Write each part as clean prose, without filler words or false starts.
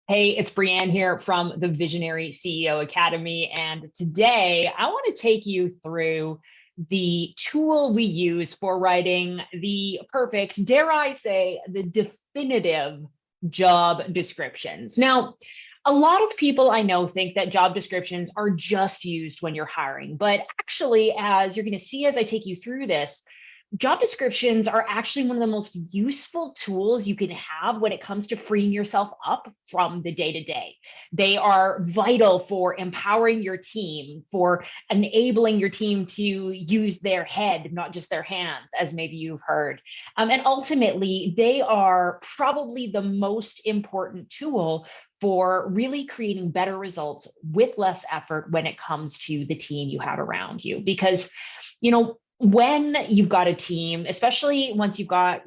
Hey, it's Brianne here from the Visionary CEO Academy. And today I want to take you through the tool we use for writing the perfect, dare I say, the definitive job descriptions. Now, a lot of people I know think that job descriptions are just used when you're hiring, but actually, as you're going to see as I take you through this, job descriptions are actually one of the most useful tools you can have when it comes to freeing yourself up from the day to day. They are vital for empowering your team, for enabling your team to use their head, not just their hands, as maybe you've heard. And ultimately, they are probably the most important tool for really creating better results with less effort when it comes to the team you have around you. Because, when you've got a team, especially once you've got,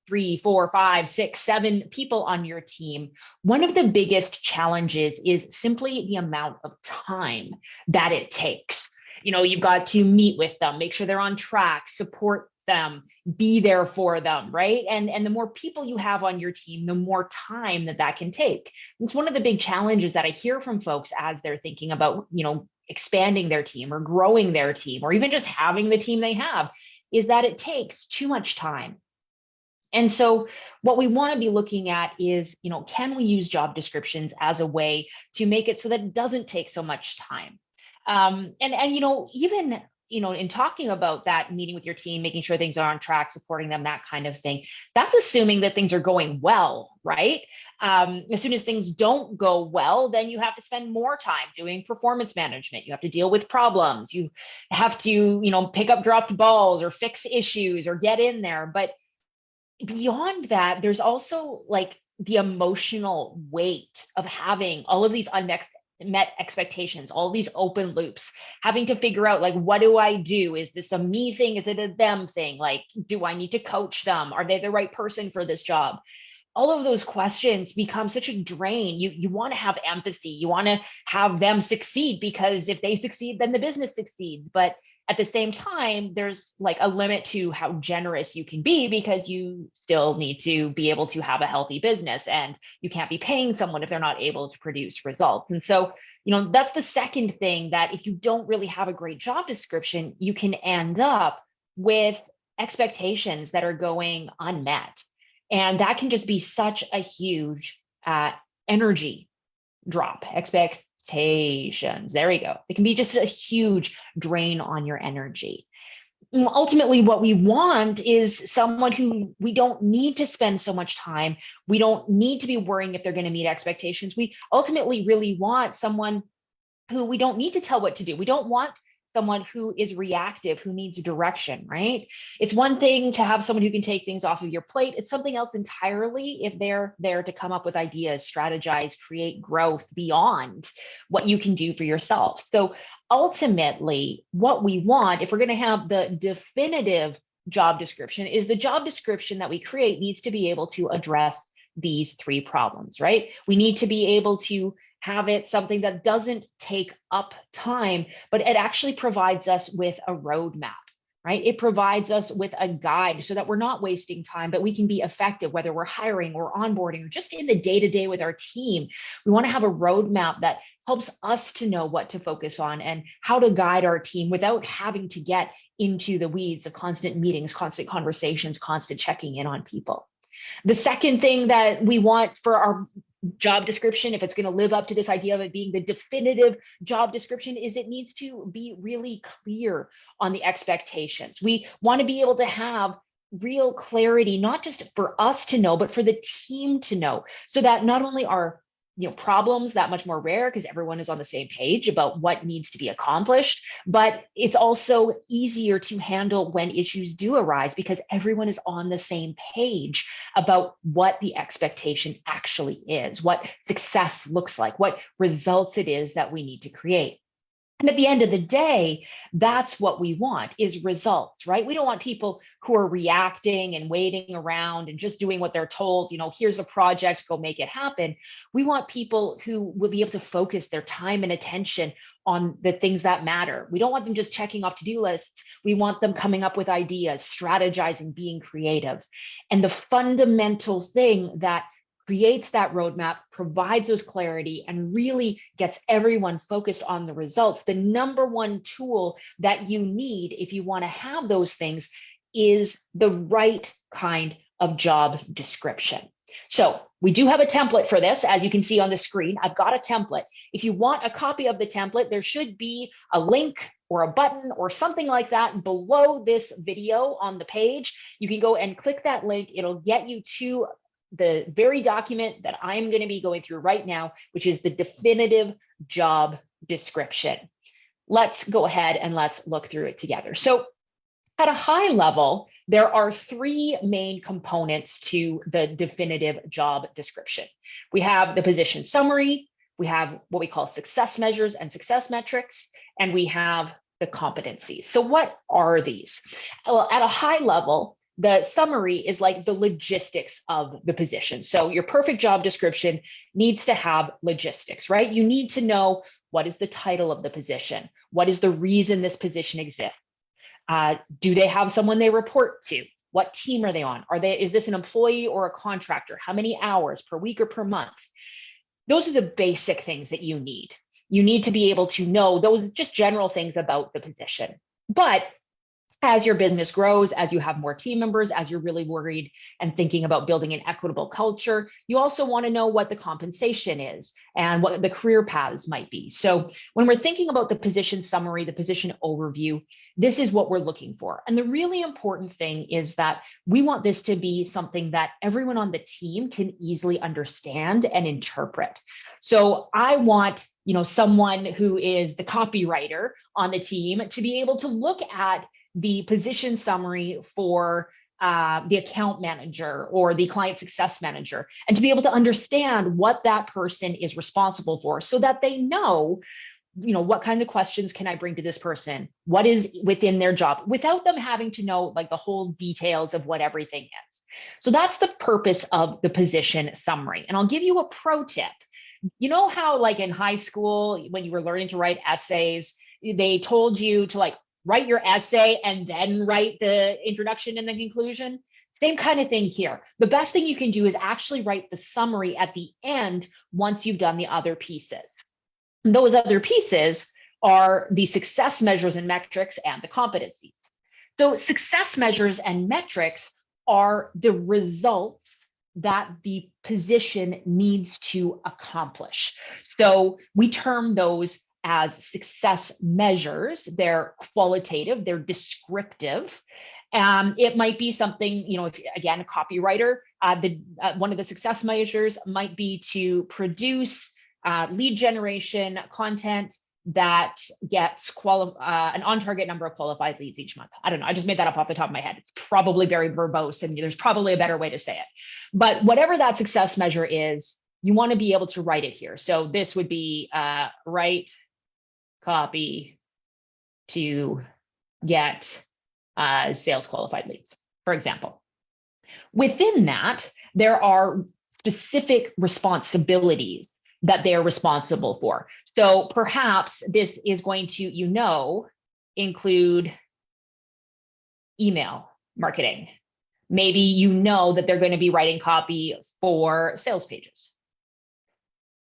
three, four, five, six, seven people on your team, one of the biggest challenges is simply the amount of time that it takes. You've got to meet with them, make sure they're on track, support them, be there for them, right? And the more people you have on your team, the more time that can take. It's one of the big challenges that I hear from folks as they're thinking about, expanding their team or growing their team or even just having the team they have, is that it takes too much time. And so what we want to be looking at is, can we use job descriptions as a way to make it so that it doesn't take so much time? Even in talking about that, meeting with your team, making sure things are on track, supporting them, that kind of thing, that's assuming that things are going well, right? As soon as things don't go well, then you have to spend more time doing performance management. You have to deal with problems. You have to, pick up dropped balls or fix issues or get in there. But beyond that, there's also like the emotional weight of having all of these unmet expectations, all these open loops, having to figure out, like, what do I do? Is this a me thing? Is it a them thing? Like, do I need to coach them? Are they the right person for this job? All of those questions become such a drain. You want to have empathy. You want to have them succeed, because if they succeed, then the business succeeds. But at the same time, there's like a limit to how generous you can be, because you still need to be able to have a healthy business, and you can't be paying someone if they're not able to produce results. And so, that's the second thing, that if you don't really have a great job description, you can end up with expectations that are going unmet. And that can just be such a huge energy drop. Expectations. There we go. It can be just a huge drain on your energy. Ultimately, what we want is someone who we don't need to spend so much time. We don't need to be worrying if they're going to meet expectations. We ultimately really want someone who we don't need to tell what to do. We don't want someone who is reactive, who needs direction, right? It's one thing to have someone who can take things off of your plate. It's something else entirely if they're there to come up with ideas, strategize, create growth beyond what you can do for yourself. So ultimately, what we want, if we're going to have the definitive job description, is the job description that we create needs to be able to address these three problems, right? We need to be able to have it something that doesn't take up time, but it actually provides us with a roadmap, right? It provides us with a guide so that we're not wasting time, but we can be effective, whether we're hiring or onboarding or just in the day-to-day with our team. We want to have a roadmap that helps us to know what to focus on and how to guide our team without having to get into the weeds of constant meetings, constant conversations, constant checking in on people. The second thing that we want for our job description, if it's going to live up to this idea of it being the definitive job description, is it needs to be really clear on the expectations. We want to be able to have real clarity, not just for us to know, but for the team to know, so that not only are problems that much more rare because everyone is on the same page about what needs to be accomplished, but it's also easier to handle when issues do arise because everyone is on the same page about what the expectation actually is, what success looks like, what results it is that we need to create. And at the end of the day, that's what we want, is results, right? We don't want people who are reacting and waiting around and just doing what they're told, here's a project, go make it happen. We want people who will be able to focus their time and attention on the things that matter. We don't want them just checking off to-do lists. We want them coming up with ideas, strategizing, being creative. And the fundamental thing that creates that roadmap, provides those clarity, and really gets everyone focused on the results. The number one tool that you need if you want to have those things is the right kind of job description. So we do have a template for this, as you can see on the screen. I've got a template. If you want a copy of the template, there should be a link or a button or something like that below this video on the page. You can go and click that link. It'll get you to the very document that I'm going to be going through right now, which is the definitive job description. Let's go ahead and let's look through it together. So at a high level, there are three main components to the definitive job description. We have the position summary, we have what we call success measures and success metrics, and we have the competencies. So what are these? Well, at a high level, the summary is like the logistics of the position. So your perfect job description needs to have logistics, right? You need to know what is the title of the position? What is the reason this position exists? Do they have someone they report to? What team are they on? Is this an employee or a contractor? How many hours per week or per month? Those are the basic things that you need. You need to be able to know those just general things about the position. But as your business grows, as you have more team members, as you're really worried and thinking about building an equitable culture, you also want to know what the compensation is and what the career paths might be. So when we're thinking about the position summary, the position overview, this is what we're looking for. And the really important thing is that we want this to be something that everyone on the team can easily understand and interpret. So I want, someone who is the copywriter on the team to be able to look at the position summary for the account manager or the client success manager, and to be able to understand what that person is responsible for so that they know, what kind of questions can I bring to this person? What is within their job without them having to know like the whole details of what everything is. So that's the purpose of the position summary. And I'll give you a pro tip. You know how like in high school, when you were learning to write essays, they told you to write your essay and then write the introduction and the conclusion? Same kind of thing here. The best thing you can do is actually write the summary at the end once you've done the other pieces. And those other pieces are the success measures and metrics and the competencies. So success measures and metrics are the results that the position needs to accomplish. So we term those as success measures. They're qualitative, they're descriptive. It might be something, if again, a copywriter, one of the success measures might be to produce lead generation content that gets an on-target number of qualified leads each month. I don't know, I just made that up off the top of my head. It's probably very verbose and there's probably a better way to say it. But whatever that success measure is, you want to be able to write it here. So this would be write copy to get sales qualified leads, for example. Within that, there are specific responsibilities that they're responsible for. So perhaps this is going to, include email marketing. Maybe that they're going to be writing copy for sales pages,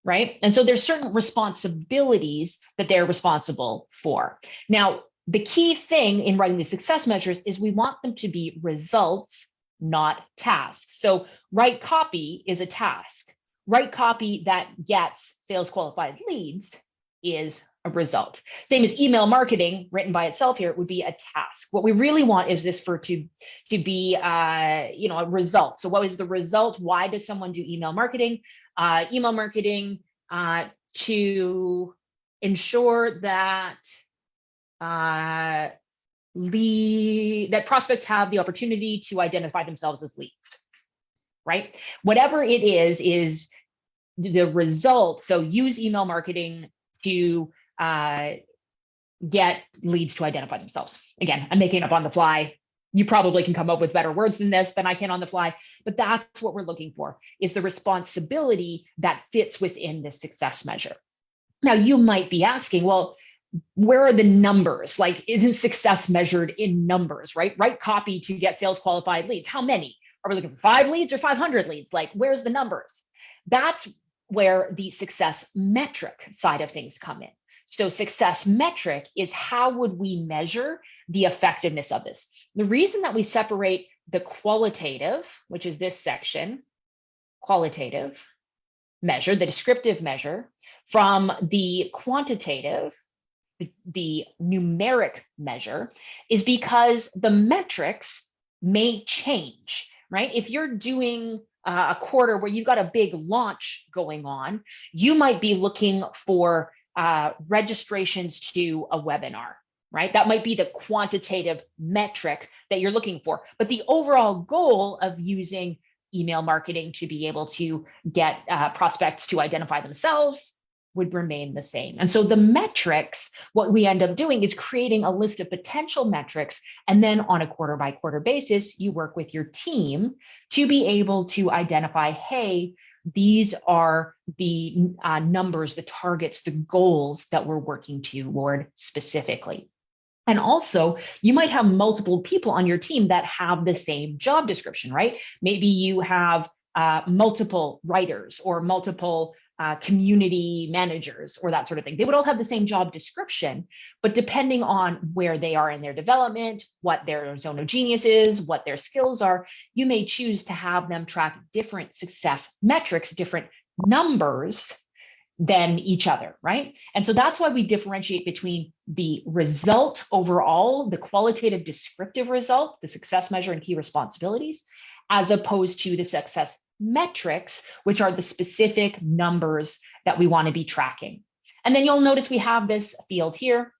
right? And so there's certain responsibilities that they're responsible for. Now, the key thing in writing the success measures is we want them to be results, not tasks. So write copy is a task. Write copy that gets sales qualified leads is a result. Same as email marketing written by itself here would be a task. What we really want is this to be a result. So what is the result? Why does someone do email marketing? Email marketing to ensure that that prospects have the opportunity to identify themselves as leads, right? Whatever it is the result. So use email marketing to get leads to identify themselves. Again, I'm making it up on the fly. You probably can come up with better words than this than I can on the fly, but that's what we're looking for, is the responsibility that fits within this success measure. Now, you might be asking, well, where are the numbers? Like, isn't success measured in numbers, right? Write copy to get sales qualified leads. How many? Are we looking for 5 leads or 500 leads? Like, where's the numbers? That's where the success metric side of things come in. So success metric is how would we measure the effectiveness of this? The reason that we separate the qualitative, which is this section, qualitative measure, the descriptive measure, from the quantitative, the numeric measure, is because the metrics may change, right? If you're doing a quarter where you've got a big launch going on, you might be looking for registrations to a webinar, right? That might be the quantitative metric that you're looking for. But the overall goal of using email marketing to be able to get prospects to identify themselves would remain the same. And so the metrics, what we end up doing is creating a list of potential metrics. And then on a quarter by quarter basis, you work with your team to be able to identify, hey, these are the numbers, the targets, the goals that we're working toward specifically. And also, you might have multiple people on your team that have the same job description, right? Maybe you have multiple writers or multiple community managers or that sort of thing. They would all have the same job description, but depending on where they are in their development, what their zone of genius is, what their skills are, you may choose to have them track different success metrics, different numbers than each other, right? And so that's why we differentiate between the result overall, the qualitative descriptive result, the success measure and key responsibilities, as opposed to the success metrics, which are the specific numbers that we want to be tracking. And then you'll notice we have this field here,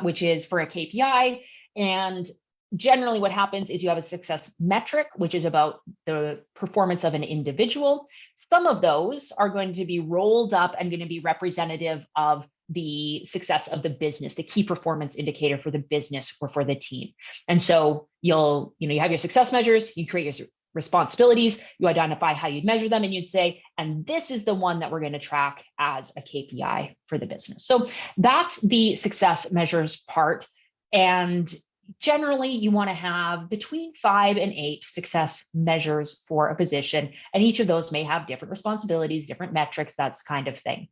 which is for a KPI. And generally what happens is you have a success metric, which is about the performance of an individual. Some of those are going to be rolled up and going to be representative of the success of the business, the key performance indicator for the business or for the team. And so you have your success measures, you create your responsibilities, you identify how you'd measure them, and you'd say, and this is the one that we're going to track as a KPI for the business. So that's the success measures part. And generally, you want to have between 5 and 8 success measures for a position, and each of those may have different responsibilities, different metrics, that kind of thing.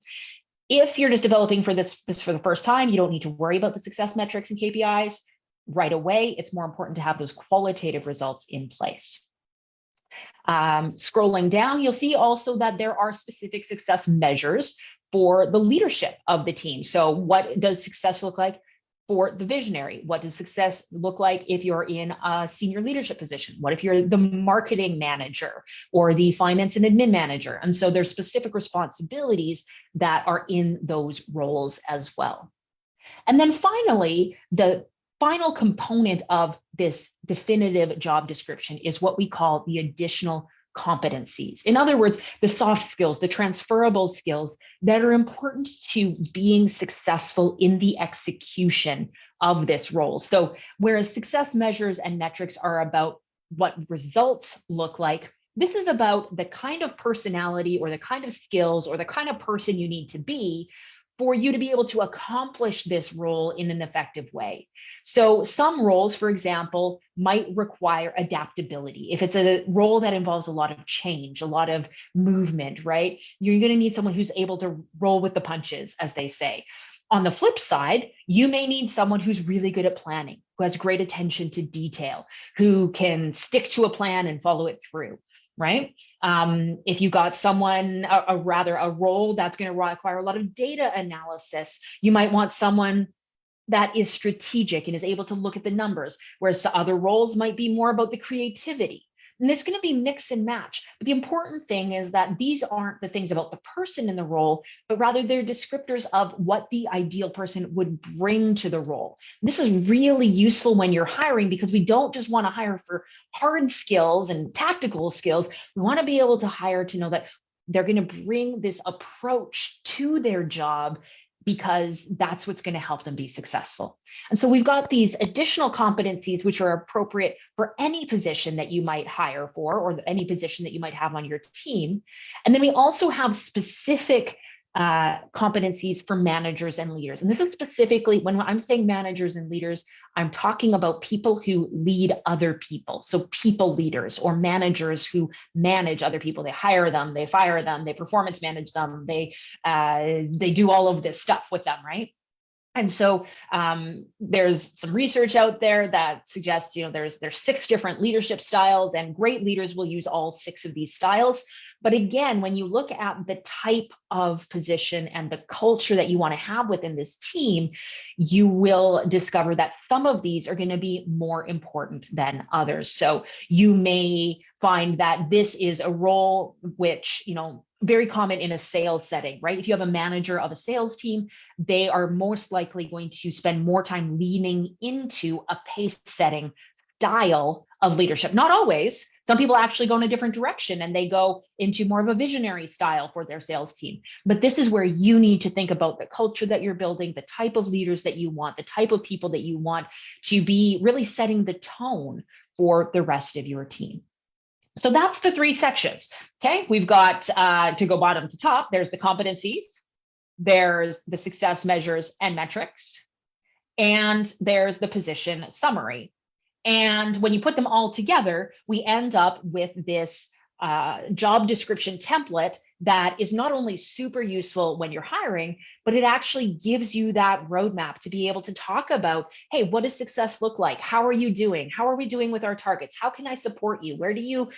If you're just developing for this for the first time, you don't need to worry about the success metrics and KPIs right away. It's more important to have those qualitative results in place. Scrolling down, you'll see also that there are specific success measures for the leadership of the team. So what does success look like for the visionary? What does success look like if you're in a senior leadership position? What if you're the marketing manager or the finance and admin manager? And so there's specific responsibilities that are in those roles as well. And then finally, the final component of this definitive job description is what we call the additional competencies. In other words, the soft skills, the transferable skills that are important to being successful in the execution of this role. So whereas success measures and metrics are about what results look like, this is about the kind of personality or the kind of skills or the kind of person you need to be for you to be able to accomplish this role in an effective way. So some roles, for example, might require adaptability. If it's a role that involves a lot of change, a lot of movement, right? You're going to need someone who's able to roll with the punches, as they say. On the flip side, you may need someone who's really good at planning, who has great attention to detail, who can stick to a plan and follow it through. Right? If you got someone, a role that's going to require a lot of data analysis, you might want someone that is strategic and is able to look at the numbers, whereas other roles might be more about the creativity. And there's going to be mix and match. But the important thing is that these aren't the things about the person in the role, but rather they're descriptors of what the ideal person would bring to the role. And this is really useful when you're hiring, because we don't just want to hire for hard skills and tactical skills. We want to be able to hire to know that they're going to bring this approach to their job, because that's what's going to help them be successful. And so we've got these additional competencies which are appropriate for any position that you might hire for, or any position that you might have on your team. And then we also have specific competencies for managers and leaders. And this is specifically when I'm saying managers and leaders, I'm talking about people who lead other people. So people leaders or managers who manage other people. They hire them, they fire them, they performance manage them, they do all of this stuff with them, right? And so there's some research out there that suggests, there's 6 different leadership styles, and great leaders will use all 6 of these styles. But again, when you look at the type of position and the culture that you want to have within this team, you will discover that some of these are going to be more important than others. So you may find that this is a role which, very common in a sales setting, right? If you have a manager of a sales team, they are most likely going to spend more time leaning into a pace setting style of leadership. Not always. Some people actually go in a different direction and they go into more of a visionary style for their sales team. But this is where you need to think about the culture that you're building, the type of leaders that you want, the type of people that you want to be really setting the tone for the rest of your team. So that's the 3 sections. Okay, we've got to go bottom to top. There's the competencies, there's the success measures and metrics, and there's the position summary. And when you put them all together, we end up with this job description template that is not only super useful when you're hiring, but it actually gives you that roadmap to be able to talk about, hey, what does success look like? How are you doing? How are we doing with our targets? How can I support you? Where do you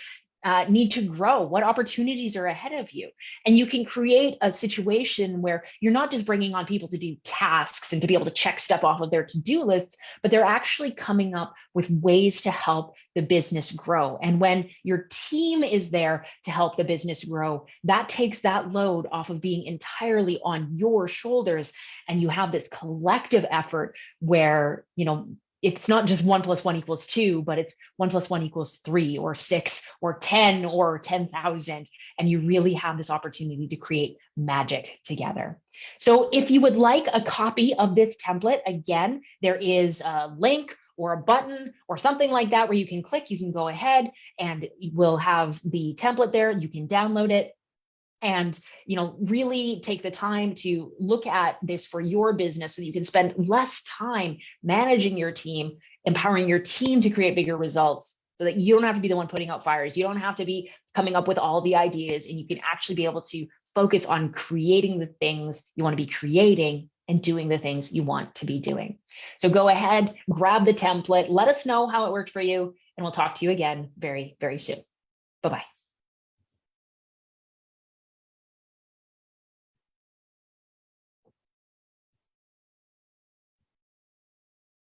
need to grow? What opportunities are ahead of you? And you can create a situation where you're not just bringing on people to do tasks and to be able to check stuff off of their to-do lists, but they're actually coming up with ways to help the business grow. And when your team is there to help the business grow, that takes that load off of being entirely on your shoulders. And you have this collective effort where, it's not just 1 + 1 = 2, but it's 1 + 1 = 3 or 6 or 10 or 10,000. And you really have this opportunity to create magic together. So if you would like a copy of this template, again, there is a link or a button or something like that where you can click, you can go ahead and we'll have the template there. You can download it. And really take the time to look at this for your business so that you can spend less time managing your team, empowering your team to create bigger results so that you don't have to be the one putting out fires. You don't have to be coming up with all the ideas, and you can actually be able to focus on creating the things you want to be creating and doing the things you want to be doing. So go ahead, grab the template, let us know how it worked for you, and we'll talk to you again very, very soon. Bye-bye.